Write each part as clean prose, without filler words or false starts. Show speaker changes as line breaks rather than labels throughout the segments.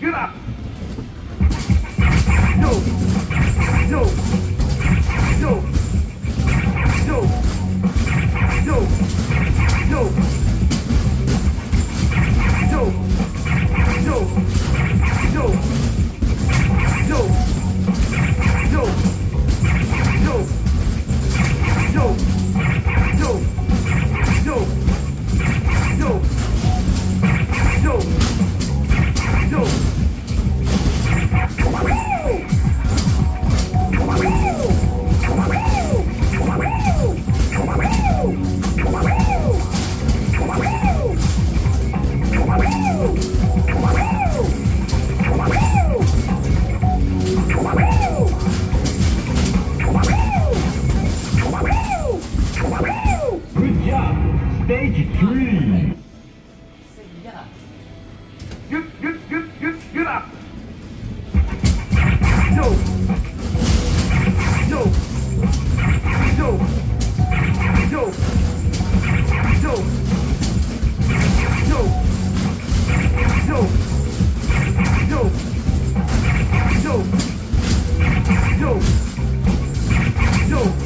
Get up. Yo, yo, yo, yo, yo, yo, yo, yo, yo, yo, yo, yo, yo, yo, yo, yo, yo, yo.
Good job. Stage 3.
Get up. Yo, yo, yo, yo, yo, yo, yo, yo, yo, yo, yo.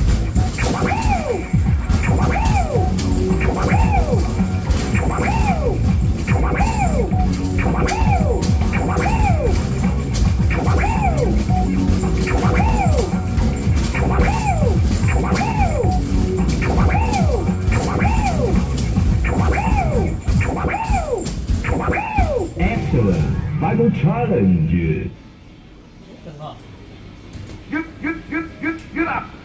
Excellent. Final challenge.
Get up.